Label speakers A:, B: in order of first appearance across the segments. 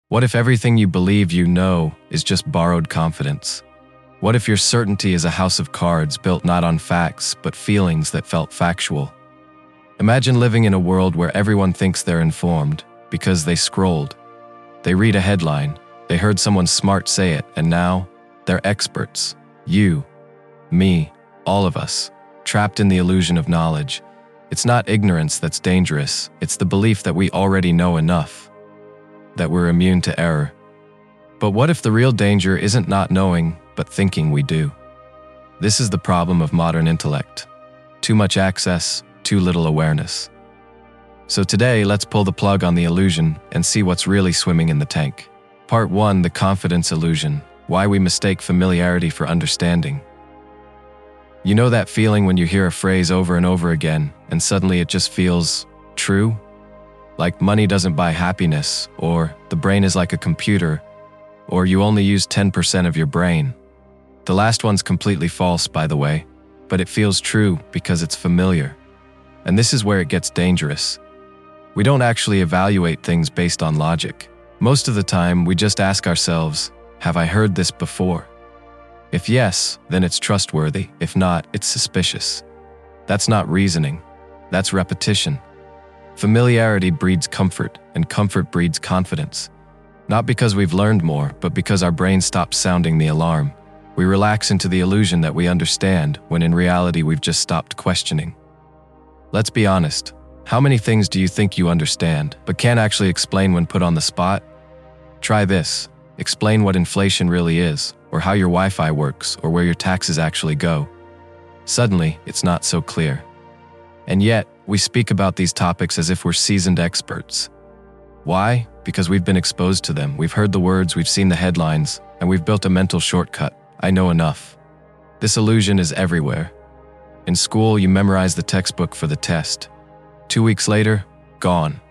A: What if everything you believe you know is just borrowed confidence? What if your certainty is a house of cards built not on facts, but feelings that felt factual? Imagine living in a world where everyone thinks they're informed because they scrolled. They read a headline, they heard someone smart say it, and now they're experts. You, me, all of us, trapped in the illusion of knowledge. It's not ignorance that's dangerous, it's the belief that we already know enough, that we're immune to error. But what if the real danger isn't not knowing, but thinking we do? This is the problem of modern intellect. Too much access, too little awareness. So today, let's pull the plug on the illusion and see what's really swimming in the tank. Part 1, the confidence illusion. Why we mistake familiarity for understanding. You know that feeling when you hear a phrase over and over again, and suddenly it just feels true? Like money doesn't buy happiness, or the brain is like a computer, or you only use 10% of your brain. The last one's completely false, by the way, but it feels true because it's familiar. And this is where it gets dangerous. We don't actually evaluate things based on logic. Most of the time, we just ask ourselves, have I heard this before? If yes, then it's trustworthy. If not, it's suspicious. That's not reasoning. That's repetition. Familiarity breeds comfort, and comfort breeds confidence. Not because we've learned more, but because our brain stops sounding the alarm. We relax into the illusion that we understand, when in reality we've just stopped questioning. Let's be honest. How many things do you think you understand, but can't actually explain when put on the spot? Try this. Explain what inflation really is, or how your Wi-Fi works, or where your taxes actually go. Suddenly, it's not so clear. And yet, we speak about these topics as if we're seasoned experts. Why? Because we've been exposed to them, we've heard the words, we've seen the headlines, and we've built a mental shortcut. I know enough. This illusion is everywhere. In school, you memorize the textbook for the test. 2 weeks later, gone.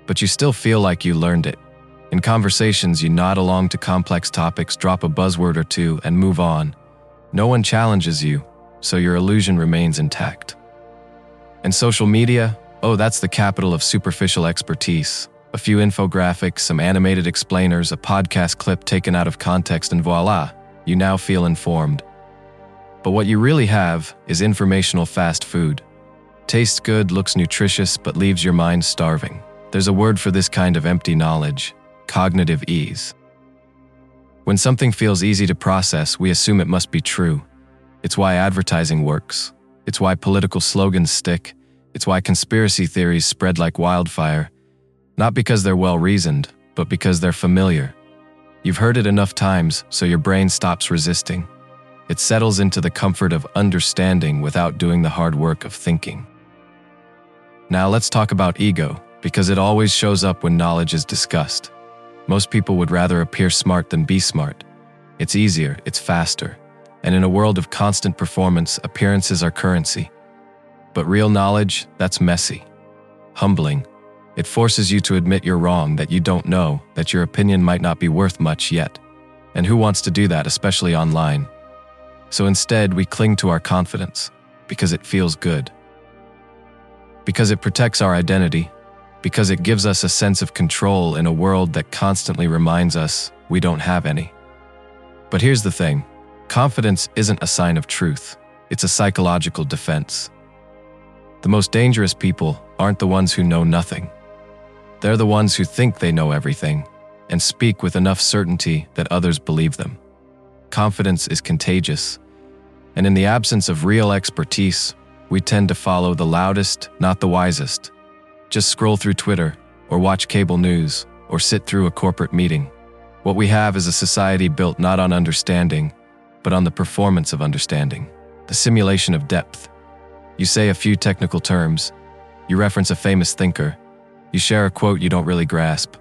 A: But you still feel like you learned it. In conversations, you nod along to complex topics, drop a buzzword or two, and move on. No one challenges you, so your illusion remains intact. And social media? Oh, that's the capital of superficial expertise. A few infographics, some animated explainers, a podcast clip taken out of context, and voila, you now feel informed. But what you really have is informational fast food. Tastes good, looks nutritious, but leaves your mind starving. There's a word for this kind of empty knowledge: cognitive ease. When something feels easy to process, we assume it must be true. It's why advertising works. It's why political slogans stick. It's why conspiracy theories spread like wildfire. Not because they're well-reasoned, but because they're familiar. You've heard it enough times, so your brain stops resisting. It settles into the comfort of understanding without doing the hard work of thinking. Now let's talk about ego, because it always shows up when knowledge is discussed. Most people would rather appear smart than be smart. It's easier, it's faster. And in a world of constant performance, appearances are currency. But real knowledge, that's messy, humbling. It forces you to admit you're wrong, that you don't know, that your opinion might not be worth much yet. And who wants to do that, especially online? So instead, we cling to our confidence, because it feels good. Because it protects our identity, because it gives us a sense of control in a world that constantly reminds us we don't have any. But here's the thing. Confidence isn't a sign of truth. It's a psychological defense. The most dangerous people aren't the ones who know nothing. They're the ones who think they know everything and speak with enough certainty that others believe them. Confidence is contagious, and in the absence of real expertise, we tend to follow the loudest, not the wisest. Just scroll through Twitter, or watch cable news, or sit through a corporate meeting. What we have is a society built not on understanding, but on the performance of understanding, the simulation of depth. You say a few technical terms, you reference a famous thinker, you share a quote you don't really grasp.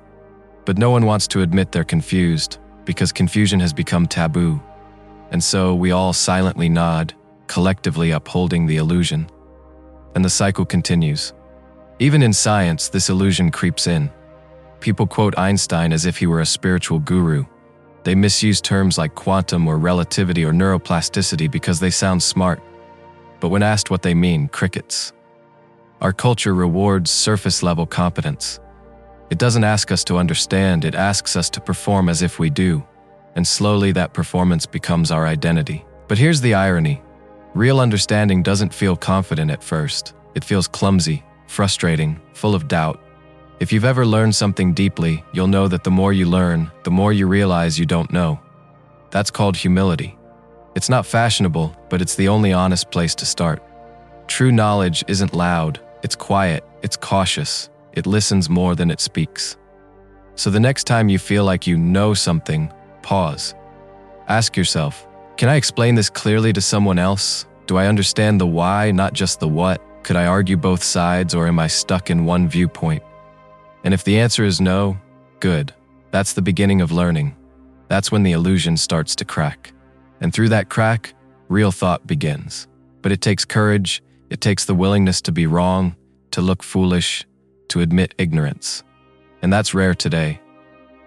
A: But no one wants to admit they're confused, because confusion has become taboo. And so we all silently nod, collectively upholding the illusion. And the cycle continues. Even in science, this illusion creeps in. People quote Einstein as if he were a spiritual guru. They misuse terms like quantum or relativity or neuroplasticity because they sound smart. But when asked what they mean, crickets. Our culture rewards surface-level competence. It doesn't ask us to understand, it asks us to perform as if we do, and slowly that performance becomes our identity. But here's the irony. Real understanding doesn't feel confident at first. It feels clumsy, frustrating, full of doubt. If you've ever learned something deeply, you'll know that the more you learn, the more you realize you don't know. That's called humility. It's not fashionable, but it's the only honest place to start. True knowledge isn't loud, it's quiet, it's cautious, it listens more than it speaks. So the next time you feel like you know something, pause. Ask yourself, can I explain this clearly to someone else? Do I understand the why, not just the what? Could I argue both sides, or am I stuck in one viewpoint? And if the answer is no, good. That's the beginning of learning. That's when the illusion starts to crack. And through that crack, real thought begins. But it takes courage, it takes the willingness to be wrong, to look foolish, to admit ignorance. And that's rare today,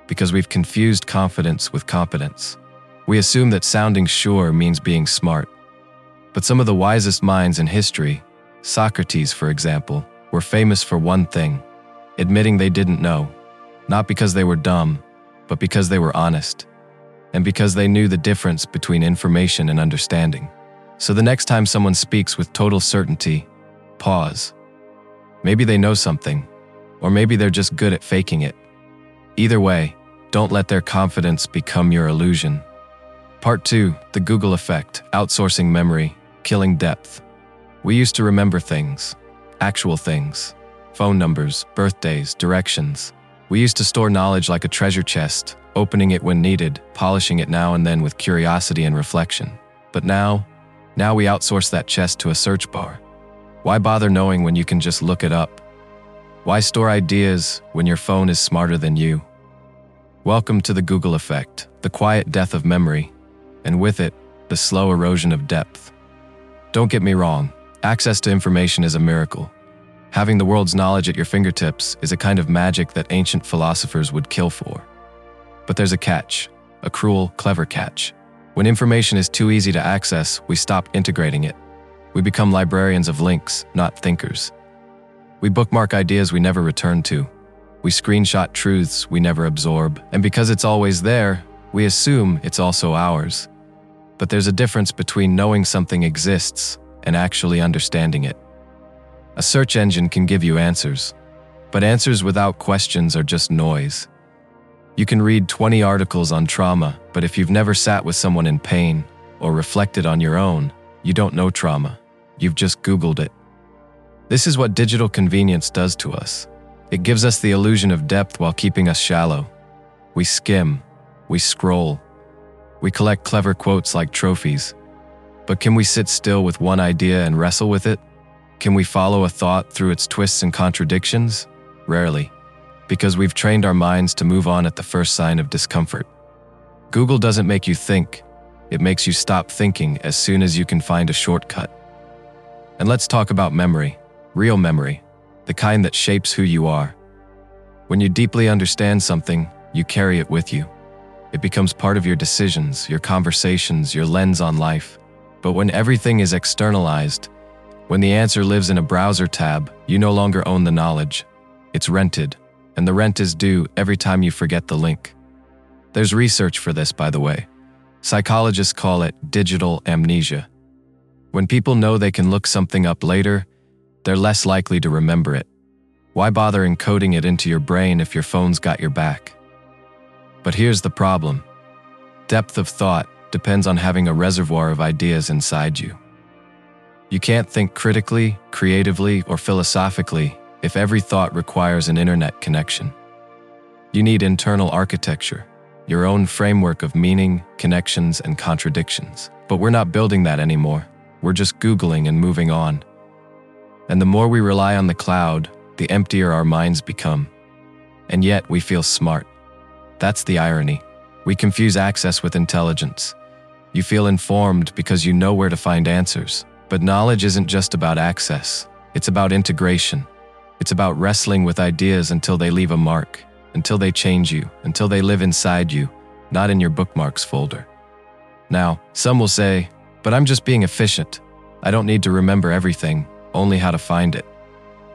A: because we've confused confidence with competence. We assume that sounding sure means being smart. But some of the wisest minds in history, Socrates for example, were famous for one thing: admitting they didn't know. Not because they were dumb, but because they were honest. And because they knew the difference between information and understanding. So the next time someone speaks with total certainty, pause. Maybe they know something, or maybe they're just good at faking it. Either way, don't let their confidence become your illusion. Part 2, the Google effect, outsourcing memory, killing depth. We used to remember things, actual things, phone numbers, birthdays, directions. We used to store knowledge like a treasure chest, opening it when needed, polishing it now and then with curiosity and reflection. But now we outsource that chest to a search bar. Why bother knowing when you can just look it up? Why store ideas when your phone is smarter than you? Welcome to the Google effect, the quiet death of memory, and with it, the slow erosion of depth. Don't get me wrong, access to information is a miracle. Having the world's knowledge at your fingertips is a kind of magic that ancient philosophers would kill for. But there's a catch, a cruel, clever catch. When information is too easy to access, we stop integrating it. We become librarians of links, not thinkers. We bookmark ideas we never return to. We screenshot truths we never absorb. And because it's always there, we assume it's also ours. But there's a difference between knowing something exists and actually understanding it. A search engine can give you answers, but answers without questions are just noise. You can read 20 articles on trauma, but if you've never sat with someone in pain or reflected on your own, you don't know trauma. You've just Googled it. This is what digital convenience does to us. It gives us the illusion of depth while keeping us shallow. We skim, we scroll, we collect clever quotes like trophies. But can we sit still with one idea and wrestle with it? Can we follow a thought through its twists and contradictions? Rarely, because we've trained our minds to move on at the first sign of discomfort. Google doesn't make you think, it makes you stop thinking as soon as you can find a shortcut. And let's talk about memory, real memory, the kind that shapes who you are. When you deeply understand something, you carry it with you. It becomes part of your decisions, your conversations, your lens on life. But when everything is externalized, when the answer lives in a browser tab, you no longer own the knowledge. It's rented, and the rent is due every time you forget the link. There's research for this, by the way. Psychologists call it digital amnesia. When people know they can look something up later, they're less likely to remember it. Why bother encoding it into your brain if your phone's got your back? But here's the problem. Depth of thought depends on having a reservoir of ideas inside you. You can't think critically, creatively, or philosophically if every thought requires an internet connection. You need internal architecture, your own framework of meaning, connections, and contradictions. But we're not building that anymore. We're just Googling and moving on. And the more we rely on the cloud, the emptier our minds become. And yet we feel smart. That's the irony. We confuse access with intelligence. You feel informed because you know where to find answers. But knowledge isn't just about access. It's about integration. It's about wrestling with ideas until they leave a mark, until they change you, until they live inside you, not in your bookmarks folder. Now, some will say, but I'm just being efficient. I don't need to remember everything, only how to find it.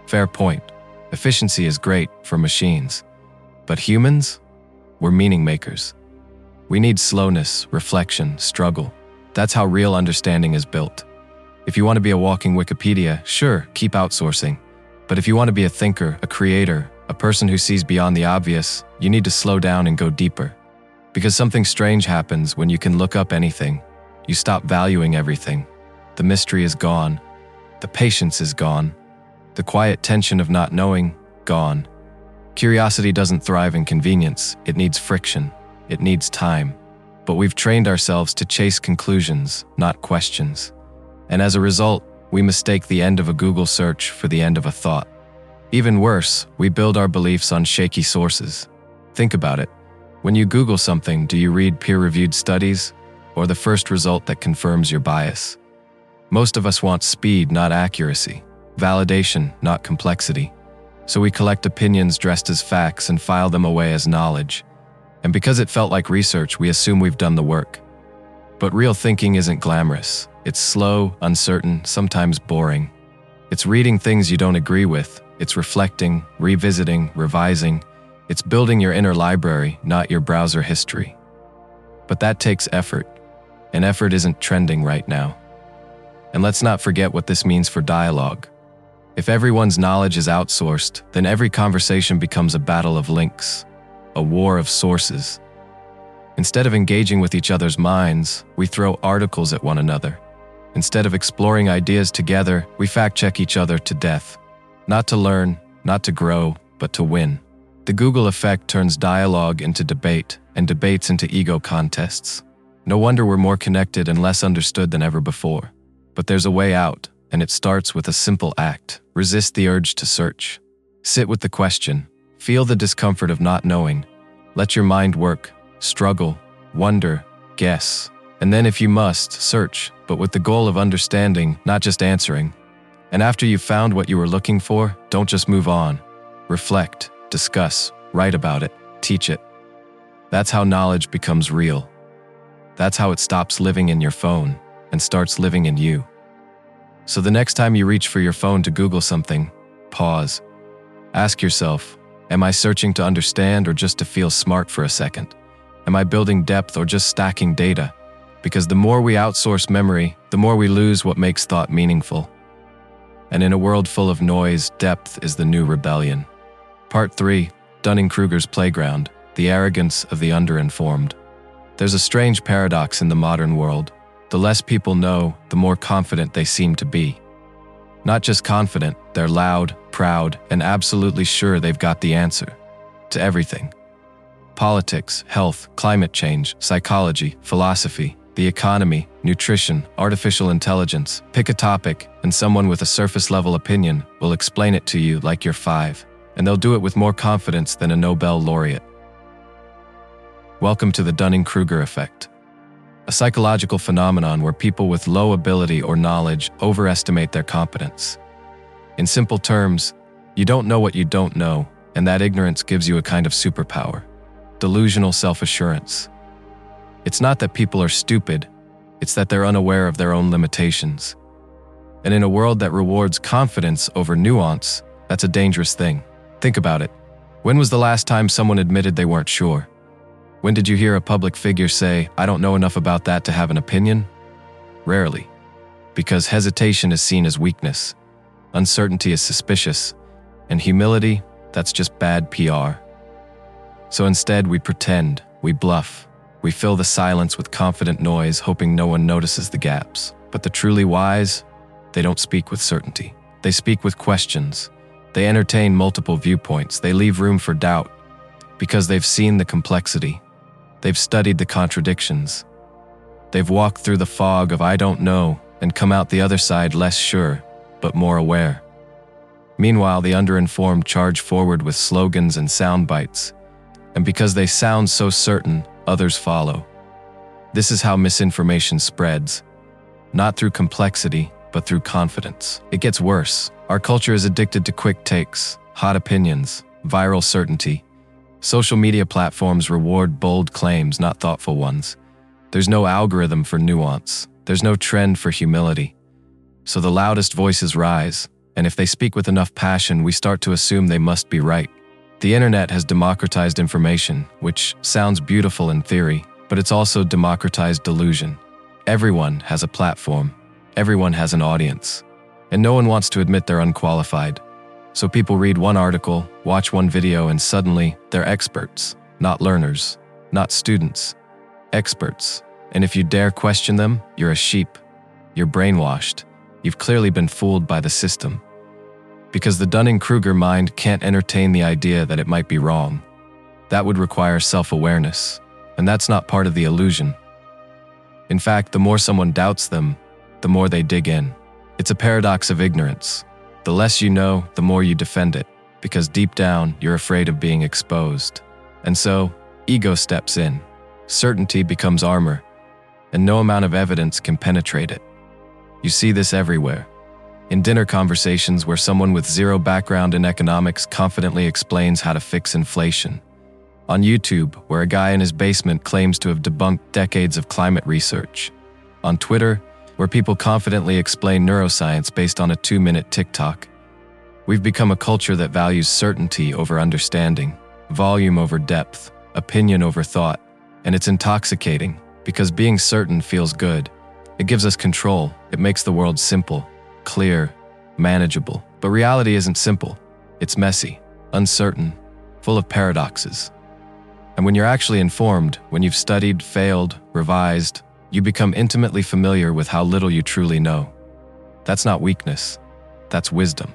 A: Fair point. Efficiency is great for machines. But humans? We're meaning makers. We need slowness, reflection, struggle. That's how real understanding is built. If you want to be a walking Wikipedia, sure, keep outsourcing. But if you want to be a thinker, a creator, a person who sees beyond the obvious, you need to slow down and go deeper. Because something strange happens when you can look up anything. You stop valuing everything. The mystery is gone. The patience is gone. The quiet tension of not knowing, gone. Curiosity doesn't thrive in convenience. It needs friction. It needs time. But we've trained ourselves to chase conclusions, not questions. And as a result, we mistake the end of a Google search for the end of a thought. Even worse, we build our beliefs on shaky sources. Think about it. When you Google something, do you read peer-reviewed studies or the first result that confirms your bias? Most of us want speed, not accuracy, validation, not complexity. So we collect opinions dressed as facts and file them away as knowledge. And because it felt like research, we assume we've done the work. But real thinking isn't glamorous. It's slow, uncertain, sometimes boring. It's reading things you don't agree with. It's reflecting, revisiting, revising. It's building your inner library, not your browser history. But that takes effort, and effort isn't trending right now. And let's not forget what this means for dialogue. If everyone's knowledge is outsourced, then every conversation becomes a battle of links, a war of sources. Instead of engaging with each other's minds, we throw articles at one another. Instead of exploring ideas together, we fact-check each other to death. Not to learn, not to grow, but to win. The Google effect turns dialogue into debate, and debates into ego contests. No wonder we're more connected and less understood than ever before. But there's a way out, and it starts with a simple act. Resist the urge to search. Sit with the question. Feel the discomfort of not knowing. Let your mind work. Struggle. Wonder. Guess. And then if you must, search, but with the goal of understanding, not just answering. And after you've found what you were looking for, don't just move on. Reflect, discuss, write about it, teach it. That's how knowledge becomes real. That's how it stops living in your phone and starts living in you. So the next time you reach for your phone to Google something, pause. Ask yourself, am I searching to understand or just to feel smart for a second? Am I building depth or just stacking data? Because the more we outsource memory, the more we lose what makes thought meaningful. And in a world full of noise, depth is the new rebellion. Part 3, Dunning-Kruger's Playground, the arrogance of the underinformed. There's a strange paradox in the modern world. The less people know, the more confident they seem to be. Not just confident, they're loud, proud, and absolutely sure they've got the answer to everything. Politics, health, climate change, psychology, philosophy, the economy, nutrition, artificial intelligence. Pick a topic, and someone with a surface-level opinion will explain it to you like you're 5, and they'll do it with more confidence than a Nobel laureate. Welcome to the Dunning-Kruger effect, a psychological phenomenon where people with low ability or knowledge overestimate their competence. In simple terms, you don't know what you don't know, and that ignorance gives you a kind of superpower. Delusional self-assurance. It's not that people are stupid, it's that they're unaware of their own limitations. And in a world that rewards confidence over nuance, that's a dangerous thing. Think about it. When was the last time someone admitted they weren't sure? When did you hear a public figure say, "I don't know enough about that to have an opinion"? Rarely. Because hesitation is seen as weakness, uncertainty is suspicious, and humility, that's just bad PR. So instead, we pretend, we bluff, we fill the silence with confident noise, hoping no one notices the gaps. But the truly wise, they don't speak with certainty. They speak with questions. They entertain multiple viewpoints. They leave room for doubt because they've seen the complexity. They've studied the contradictions. They've walked through the fog of "I don't know" and come out the other side less sure, but more aware. Meanwhile, the underinformed charge forward with slogans and sound bites. And because they sound so certain, others follow. This is how misinformation spreads. Not through complexity, but through confidence. It gets worse. Our culture is addicted to quick takes, hot opinions, viral certainty. Social media platforms reward bold claims, not thoughtful ones. There's no algorithm for nuance. There's no trend for humility. So the loudest voices rise, and if they speak with enough passion, we start to assume they must be right. The internet has democratized information, which sounds beautiful in theory, but it's also democratized delusion. Everyone has a platform. Everyone has an audience. And no one wants to admit they're unqualified. So people read one article, watch one video, and suddenly they're experts, not learners, not students, experts. And if you dare question them, you're a sheep. You're brainwashed. You've clearly been fooled by the system. Because the Dunning-Kruger mind can't entertain the idea that it might be wrong. That would require self-awareness, and that's not part of the illusion. In fact, the more someone doubts them, the more they dig in. It's a paradox of ignorance. The less you know, the more you defend it, because deep down, you're afraid of being exposed. And so, ego steps in. Certainty becomes armor, and no amount of evidence can penetrate it. You see this everywhere. In dinner conversations where someone with zero background in economics confidently explains how to fix inflation. On YouTube, where a guy in his basement claims to have debunked decades of climate research. On Twitter, where people confidently explain neuroscience based on a 2-minute TikTok. We've become a culture that values certainty over understanding, volume over depth, opinion over thought, and it's intoxicating because being certain feels good. It gives us control. It makes the world simple, clear, manageable. But reality isn't simple. It's messy, uncertain, full of paradoxes. And when you're actually informed, when you've studied, failed, revised, you become intimately familiar with how little you truly know. That's not weakness. That's wisdom.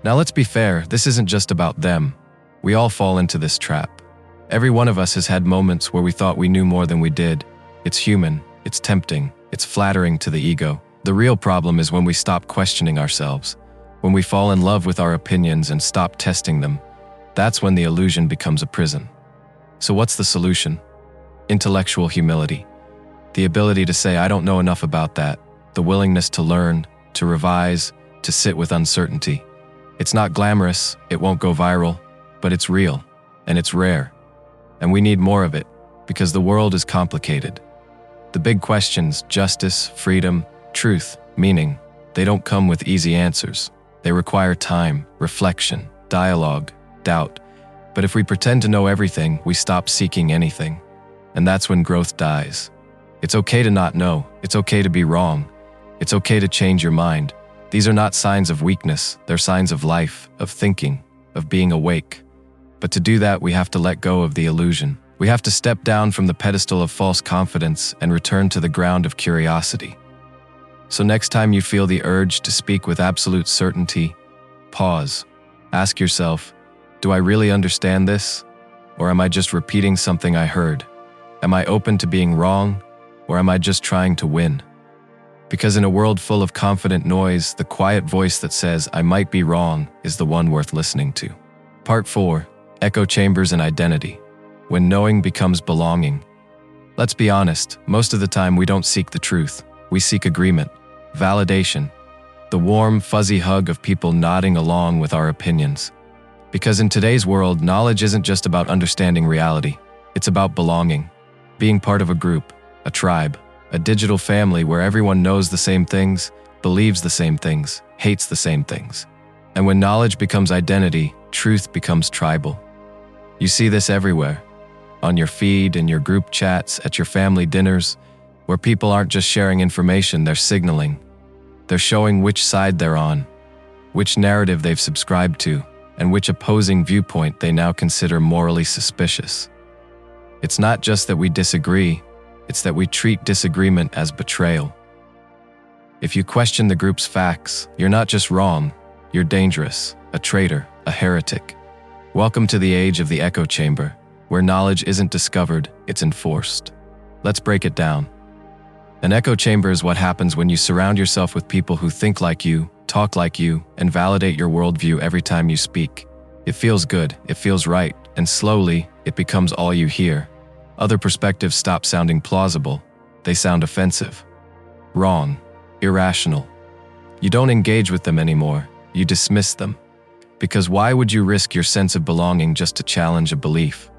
A: Now let's be fair, this isn't just about them. We all fall into this trap. Every one of us has had moments where we thought we knew more than we did. It's human, it's tempting, it's flattering to the ego. The real problem is when we stop questioning ourselves, when we fall in love with our opinions and stop testing them. That's when the illusion becomes a prison. So what's the solution? Intellectual humility. The ability to say, I don't know enough about that. The willingness to learn, to revise, to sit with uncertainty. It's not glamorous, it won't go viral, but it's real, and it's rare. And we need more of it, because the world is complicated. The big questions, justice, freedom, truth, meaning, they don't come with easy answers. They require time, reflection, dialogue, doubt. But if we pretend to know everything, we stop seeking anything. And that's when growth dies. It's okay to not know. It's okay to be wrong. It's okay to change your mind. These are not signs of weakness. They're signs of life, of thinking, of being awake. But to do that, we have to let go of the illusion. We have to step down from the pedestal of false confidence and return to the ground of curiosity. So next time you feel the urge to speak with absolute certainty, pause. Ask yourself, do I really understand this? Or am I just repeating something I heard? Am I open to being wrong? Or am I just trying to win? Because in a world full of confident noise, the quiet voice that says, I might be wrong, is the one worth listening to. Part 4. Echo Chambers and Identity. When knowing becomes belonging. Let's be honest, most of the time we don't seek the truth. We seek agreement, validation, the warm, fuzzy hug of people nodding along with our opinions. Because in today's world, knowledge isn't just about understanding reality. It's about belonging, being part of a group, a tribe, a digital family where everyone knows the same things, believes the same things, hates the same things. And when knowledge becomes identity, truth becomes tribal. You see this everywhere. On your feed, in your group chats, at your family dinners, where people aren't just sharing information, they're signaling. They're showing which side they're on, which narrative they've subscribed to, and which opposing viewpoint they now consider morally suspicious. It's not just that we disagree, it's that we treat disagreement as betrayal. If you question the group's facts, you're not just wrong, you're dangerous, a traitor, a heretic. Welcome to the age of the echo chamber, where knowledge isn't discovered, it's enforced. Let's break it down. An echo chamber is what happens when you surround yourself with people who think like you, talk like you, and validate your worldview every time you speak. It feels good, it feels right, and slowly, it becomes all you hear. Other perspectives stop sounding plausible. They sound offensive, wrong, irrational. You don't engage with them anymore, you dismiss them. Because why would you risk your sense of belonging just to challenge a belief?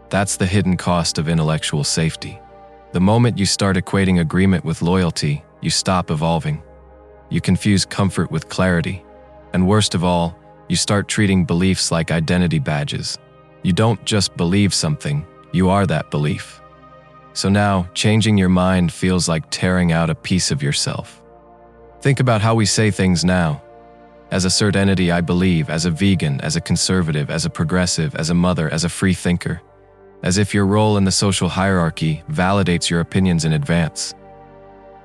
A: That's the hidden cost of intellectual safety. The moment you start equating agreement with loyalty, you stop evolving. You confuse comfort with clarity. And worst of all, You start treating beliefs like identity badges. You don't just believe something, you are that belief. So now, changing your mind feels like tearing out a piece of yourself. Think about how we say things now. As a cert entity, I believe, as a vegan, as a conservative, as a progressive, as a mother, as a free thinker. As if your role in the social hierarchy validates your opinions in advance.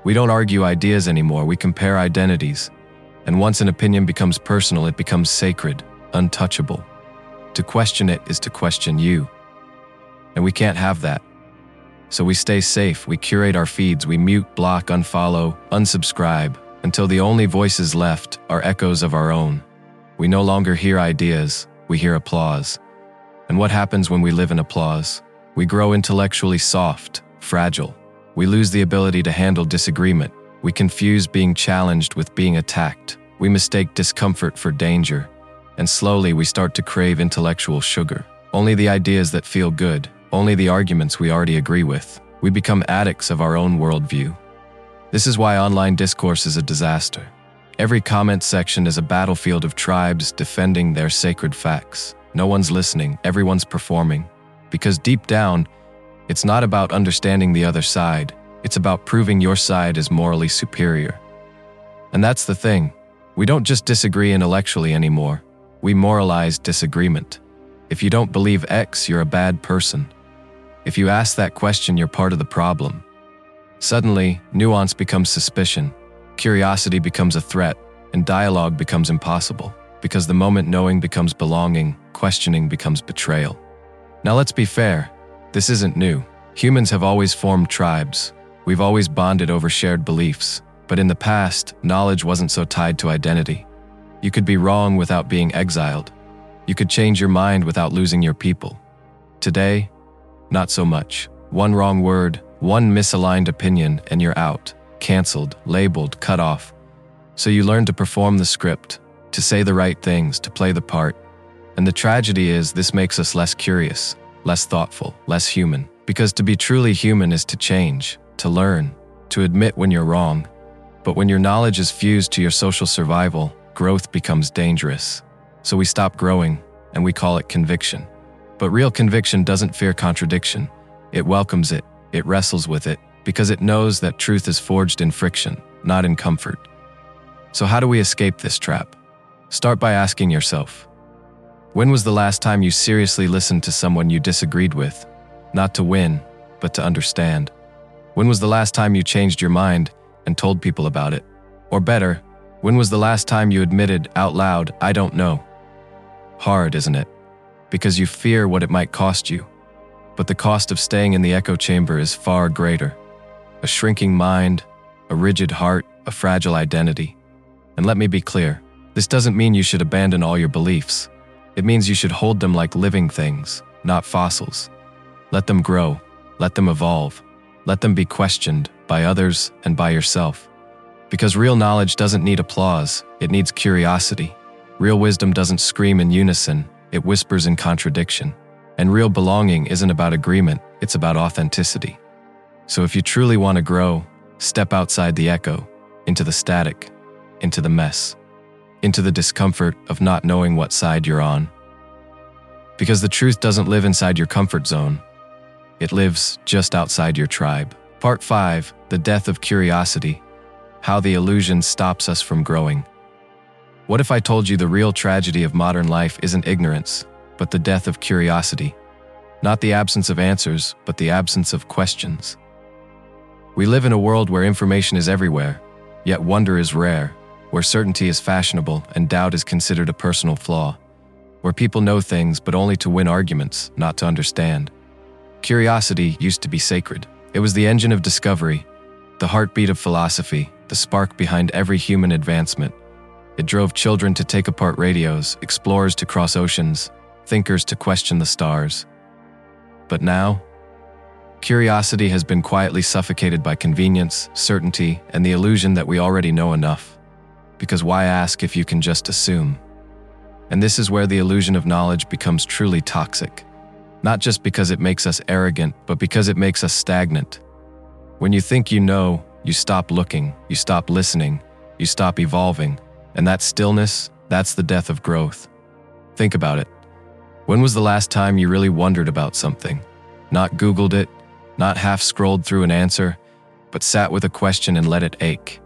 A: We don't argue ideas anymore, we compare identities. And once an opinion becomes personal, it becomes sacred, untouchable. To question it is to question you. And we can't have that. So we stay safe, we curate our feeds, we mute, block, unfollow, unsubscribe, until the only voices left are echoes of our own. We no longer hear ideas, we hear applause. And what happens when we live in applause? We grow intellectually soft, fragile. We lose the ability to handle disagreement. We confuse being challenged with being attacked. We mistake discomfort for danger. And slowly we start to crave intellectual sugar. Only the ideas that feel good, only the arguments we already agree with. We become addicts of our own worldview. This is why online discourse is a disaster. Every comment section is a battlefield of tribes defending their sacred facts. No one's listening, everyone's performing. Because deep down, it's not about understanding the other side, it's about proving your side is morally superior. And that's the thing, we don't just disagree intellectually anymore, we moralize disagreement. If you don't believe X, you're a bad person. If you ask that question, you're part of the problem. Suddenly, nuance becomes suspicion, curiosity becomes a threat, and dialogue becomes impossible. Because the moment knowing becomes belonging, questioning becomes betrayal. Now let's be fair, this isn't new. Humans have always formed tribes. We've always bonded over shared beliefs. But in the past, knowledge wasn't so tied to identity. You could be wrong without being exiled. You could change your mind without losing your people. Today, not so much. One wrong word, one misaligned opinion, and you're out, canceled, labeled, cut off. So you learn to perform the script, to say the right things, to play the part. And the tragedy is this makes us less curious, less thoughtful, less human. Because to be truly human is to change, to learn, to admit when you're wrong. But when your knowledge is fused to your social survival, growth becomes dangerous. So we stop growing, and we call it conviction. But real conviction doesn't fear contradiction. It welcomes it, it wrestles with it, because it knows that truth is forged in friction, not in comfort. So how do we escape this trap? Start by asking yourself, when was the last time you seriously listened to someone you disagreed with? Not to win, but to understand. When was the last time you changed your mind and told people about it? Or better, when was the last time you admitted out loud, I don't know? Hard, isn't it? Because you fear what it might cost you. But the cost of staying in the echo chamber is far greater. A shrinking mind, a rigid heart, a fragile identity. And let me be clear, this doesn't mean you should abandon all your beliefs. It means you should hold them like living things, not fossils. Let them grow, let them evolve, let them be questioned by others and by yourself. Because real knowledge doesn't need applause, it needs curiosity. Real wisdom doesn't scream in unison, it whispers in contradiction. And real belonging isn't about agreement, it's about authenticity. So if you truly want to grow, step outside the echo, into the static, into the mess, into the discomfort of not knowing what side you're on. Because the truth doesn't live inside your comfort zone, it lives just outside your tribe. Part 5, The Death of Curiosity, How the Illusion Stops Us from Growing. What if I told you the real tragedy of modern life isn't ignorance, but the death of curiosity? Not the absence of answers, but the absence of questions. We live in a world where information is everywhere, yet wonder is rare, where certainty is fashionable and doubt is considered a personal flaw, where people know things but only to win arguments, not to understand. Curiosity used to be sacred. It was the engine of discovery, the heartbeat of philosophy, the spark behind every human advancement. It drove children to take apart radios, explorers to cross oceans, thinkers to question the stars. But now, curiosity has been quietly suffocated by convenience, certainty, and the illusion that we already know enough. Because why ask if you can just assume? And this is where the illusion of knowledge becomes truly toxic. Not just because it makes us arrogant, but because it makes us stagnant. When you think you know, you stop looking, you stop listening, you stop evolving. And that stillness, That's the death of growth. Think about it. When was the last time you really wondered about something? Not Googled it, not half-scrolled through an answer, but sat with a question and let it ache.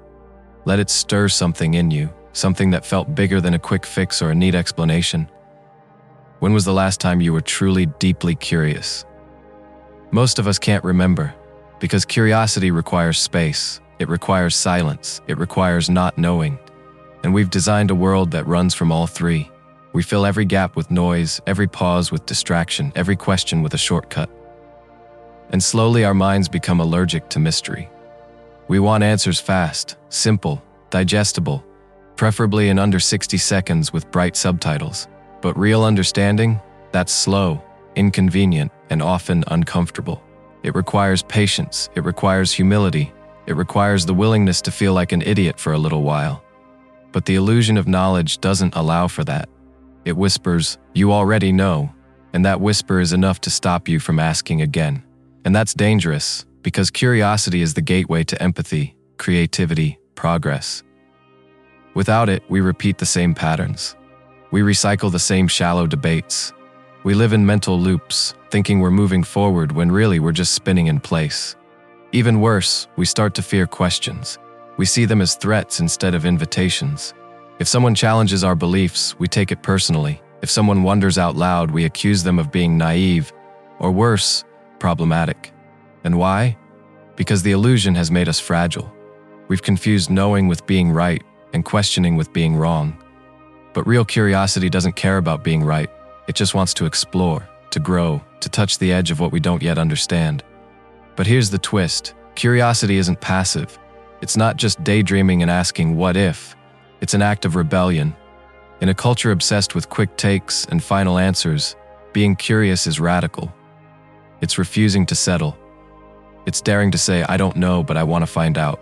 A: Let it stir something in you, something that felt bigger than a quick fix or a neat explanation. When was the last time you were truly, deeply curious? Most of us can't remember, because curiosity requires space, it requires silence, it requires not knowing. And we've designed a world that runs from all three. We fill every gap with noise, every pause with distraction, every question with a shortcut. And slowly our minds become allergic to mystery. We want answers fast, simple, digestible, preferably in under 60 seconds with bright subtitles. But real understanding, that's slow, inconvenient, and often uncomfortable. It requires patience, it requires humility, it requires the willingness to feel like an idiot for a little while. But the illusion of knowledge doesn't allow for that. It whispers, "You already know," and that whisper is enough to stop you from asking again. And that's dangerous, because curiosity is the gateway to empathy, creativity, progress. Without it, we repeat the same patterns. We recycle the same shallow debates. We live in mental loops, thinking we're moving forward when really we're just spinning in place. Even worse, we start to fear questions. We see them as threats instead of invitations. If someone challenges our beliefs, we take it personally. If someone wonders out loud, we accuse them of being naive, or worse, problematic. And why? Because the illusion has made us fragile. We've confused knowing with being right and questioning with being wrong. But real curiosity doesn't care about being right. It just wants to explore, to grow, to touch the edge of what we don't yet understand. But here's the twist. Curiosity isn't passive. It's not just daydreaming and asking what if. It's an act of rebellion. In a culture obsessed with quick takes and final answers, being curious is radical. It's refusing to settle. It's daring to say, "I don't know, but I want to find out."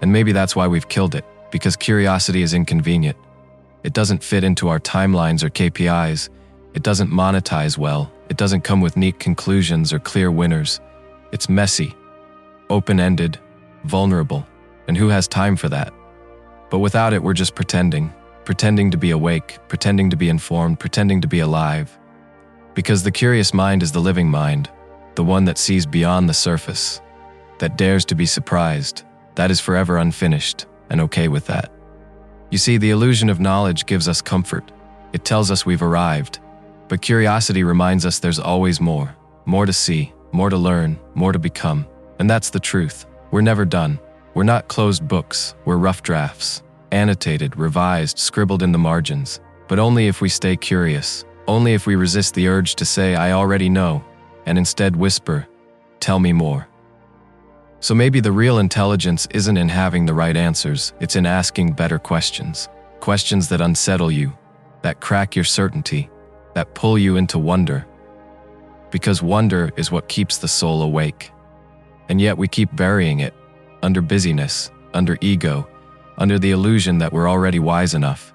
A: And maybe that's why we've killed it, because curiosity is inconvenient. It doesn't fit into our timelines or KPIs. It doesn't monetize well. It doesn't come with neat conclusions or clear winners. It's messy, open-ended, vulnerable, and who has time for that? But without it, we're just pretending to be awake, pretending to be informed, pretending to be alive. Because the curious mind is the living mind, the one that sees beyond the surface, that dares to be surprised, that is forever unfinished, and okay with that. You see, the illusion of knowledge gives us comfort. It tells us we've arrived. But curiosity reminds us there's always more to see, more to learn, more to become. And that's the truth. We're never done. We're not closed books, we're rough drafts, annotated, revised, scribbled in the margins. But only if we stay curious, only if we resist the urge to say, "I already know," and instead whisper, "Tell me more." So maybe the real intelligence isn't in having the right answers, it's in asking better questions. Questions that unsettle you, that crack your certainty, that pull you into wonder. Because wonder is what keeps the soul awake. And yet we keep burying it, under busyness, under ego, under the illusion that we're already wise enough.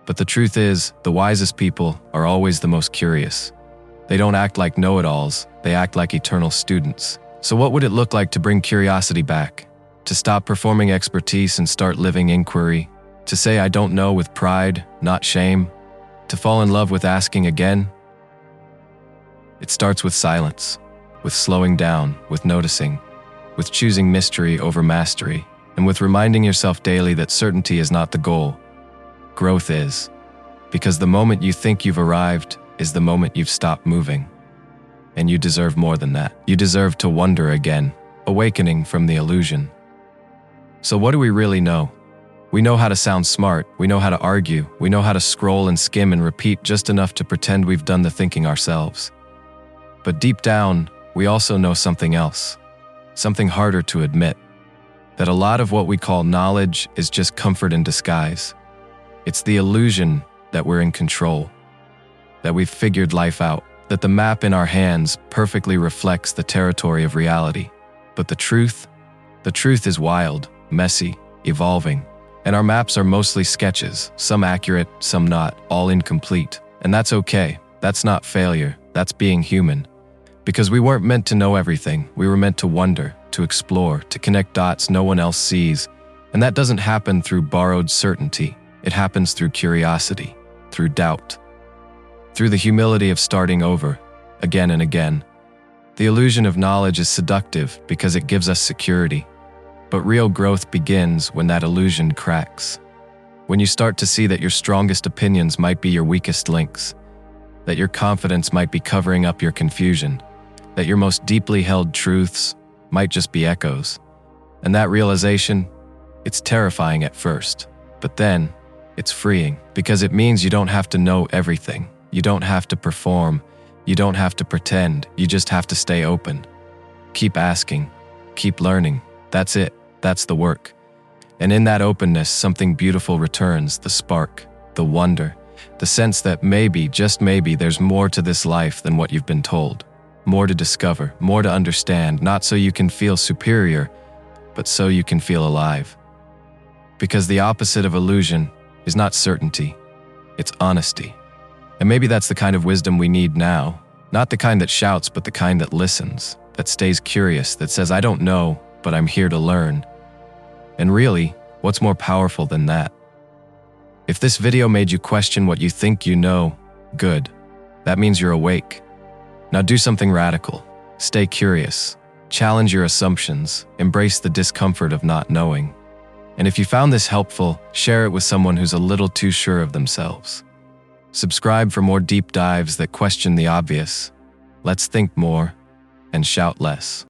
A: But the truth is, the wisest people are always the most curious. They don't act like know-it-alls, they act like eternal students. So what would it look like to bring curiosity back? To stop performing expertise and start living inquiry? To say "I don't know" with pride, not shame? To fall in love with asking again? It starts with silence, with slowing down, with noticing, with choosing mystery over mastery, and with reminding yourself daily that certainty is not the goal. Growth is. Because the moment you think you've arrived is the moment you've stopped moving. And you deserve more than that. You deserve to wonder again, awakening from the illusion. So what do we really know? We know how to sound smart, we know how to argue, we know how to scroll and skim and repeat just enough to pretend we've done the thinking ourselves. But deep down, we also know something else, something harder to admit, that a lot of what we call knowledge is just comfort in disguise. It's the illusion that we're in control, that we've figured life out, that the map in our hands perfectly reflects the territory of reality. But the truth is wild, messy, evolving. And our maps are mostly sketches, some accurate, some not, all incomplete. And that's okay. That's not failure. That's being human. Because we weren't meant to know everything. We were meant to wonder, to explore, to connect dots no one else sees. And that doesn't happen through borrowed certainty. It happens through curiosity, through doubt, through the humility of starting over, again and again. The illusion of knowledge is seductive because it gives us security, but real growth begins when that illusion cracks. When you start to see that your strongest opinions might be your weakest links, that your confidence might be covering up your confusion, that your most deeply held truths might just be echoes. And that realization, it's terrifying at first, but then it's freeing because it means you don't have to know everything. You don't have to perform. You don't have to pretend. You just have to stay open. Keep asking. Keep learning. That's it. That's the work. And in that openness, something beautiful returns, the spark, the wonder, the sense that maybe, just maybe, there's more to this life than what you've been told. More to discover, more to understand, not so you can feel superior, but so you can feel alive. Because the opposite of illusion is not certainty, it's honesty. And maybe that's the kind of wisdom we need now. Not the kind that shouts, but the kind that listens, that stays curious, that says, I don't know, but I'm here to learn. And really, what's more powerful than that? If this video made you question what you think you know, good. That means you're awake. Now do something radical. Stay curious. Challenge your assumptions. Embrace the discomfort of not knowing. And if you found this helpful, share it with someone who's a little too sure of themselves. Subscribe for more deep dives that question the obvious. Let's think more and shout less.